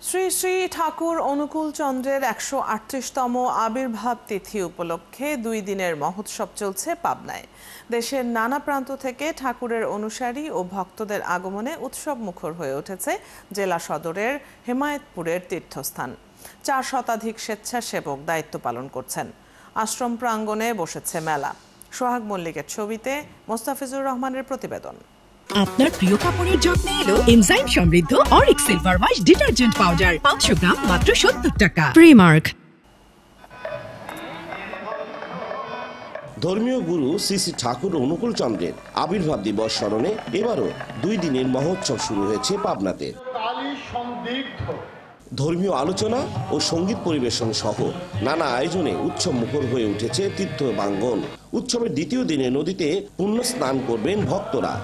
শ্রী শ্রী ঠাকুর অনুকূল চন্দ্রের ১৩৮তম আবির্ভাব তিথি উপলক্ষে ২ দিনের মহোৎসব চলছে পাবনায়। দেশের নানা প্রান্ত থেকে ঠাকুরের অনুসারী ও ভক্তদের আগমনে উৎসব মুখর হয়ে উঠেছে জেলা সদরের হেমায়েতপুরের তীর্থস্থান। ৪ শতাধিক স্বেচ্ছাসেবক দায়িত্ব পালন করছেন। আশ্রম প্রাঙ্গণে বসেছে মেলা। সোহাগ মল্লিকের ছবিতে মোস্তাফিজুর রহমানের প্রতিবেদন। আপনার প্রিয় কাপড়ের যত্নে এলো এনজাইম সমৃদ্ধ Arik silver wash detergent powder ৫০০ গ্রাম মাত্র ৭০ টাকা। প্রিমার্ক। ধর্মীয় গুরু শ্রী শ্রী ঠাকুর অনুকূল চন্দ্রের আবির্ভাব দিবস স্মরণে এবারও ২ দিনের মহোৎসব শুরু হয়েছে পাবনাতে। ধর্মীয় আলোচনা ও সঙ্গীত পরিবেশন সহ নানা আয়োজনে উৎসব মুখর হয়ে উঠেছে তীর্থ প্রাঙ্গণ। উৎসবের দ্বিতীয় দিনে নদীতে পুণ্য স্নান করবেন ভক্তরা।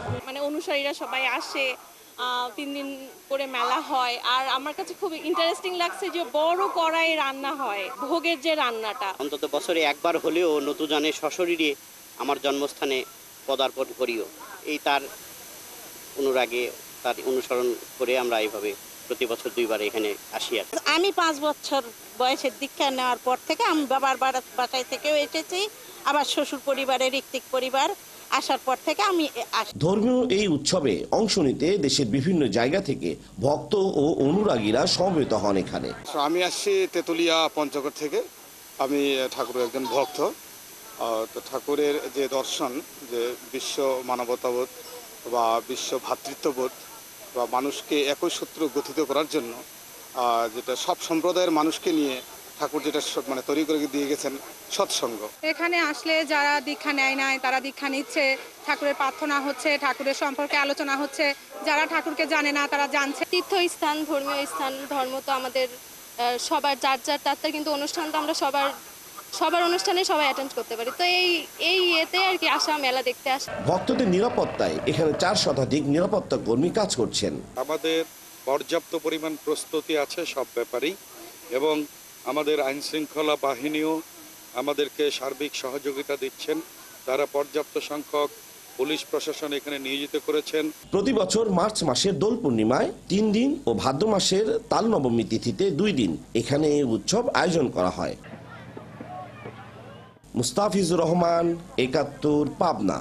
অনুসারীরা সবাই আসে, ৩ দিন করে মেলা হয়। আর আমার কাছে খুব ইন্টারেস্টিং লাগছে যে বড় কড়াই রান্না হয়, ভোগের যে রান্নাটা। অন্তত বছরে একবার হলেও নতুজানে সশরীরে আমার জন্মস্থানে পদার্পণ করিও, এই তার অনুরাগে তার অনুসরণ করে আমরা এইভাবে প্রতি বছর ২ বার এখানে আসি। আমি ৫ বছর বয়সের দীক্ষা নেওয়ার পর থেকে আমি বাবার বাসায় থেকেও এসেছি, আবার শ্বশুর পরিবারের ঋত্বিক পরিবার আসার পর থেকে আমি আসি। ধর্মীয় এই উৎসবে অংশ নিতে দেশের বিভিন্ন জায়গা থেকে ভক্ত ও অনুরাগীরা সমবেত হন এখানে। আমি আসছি তেতুলিয়া পঞ্চগড় থেকে। আমি ঠাকুরের একজন ভক্ত। তো ঠাকুরের যে দর্শন, যে বিশ্ব মানবতাবোধ বা বিশ্ব ভ্রাতৃত্ববোধ বা মানুষকে একই সূত্র গঠিত করার জন্য যেটা সব সম্প্রদায়ের মানুষকে নিয়ে ঠাকুর যেটা তৈরি করে দিয়ে গেছেন সৎসঙ্গ। এখানে আসলে যারা দীক্ষা নেয় নাই তারা দীক্ষা নিচ্ছে, ঠাকুরের প্রার্থনা হচ্ছে, ঠাকুরের সম্পর্কে আলোচনা হচ্ছে, যারা ঠাকুরকে জানে না তারা জানছে। তীর্থস্থান, ধর্মীয় স্থান, ধর্ম তো আমাদের সবার যার তার, কিন্তু অনুষ্ঠান তো আমরা সবার অনুষ্ঠানে সবাই অ্যাটেন্ড করতে পারি। তো এই এতে আর কি আসা, মেলা দেখতে আসা। ভক্তদের নিরাপত্তায় এখানে ৪ শতাধিক নিরাপত্তা কর্মী কাজ করছেন। আমাদের পর্যাপ্ত পরিমাণ প্রস্তুতি আছে সব ব্যাপারেই, এবং আমাদের আইন শৃঙ্খলা বাহিনীও আমাদেরকে সার্বিক সহযোগিতা দিচ্ছেন। তারা পর্যাপ্ত সংখ্যক পুলিশ প্রশাসন এখানে নিয়োজিত করেছেন। প্রতি বছর মার্চ মাসের দোল পূর্ণিমায় ৩ দিন ও ভাদ্র মাসের তাল নবমী তিথিতে ২ দিন এখানে এই উৎসব আয়োজন করা হয়। মুস্তাফিজুর রহমান, ৭১, পাবনা।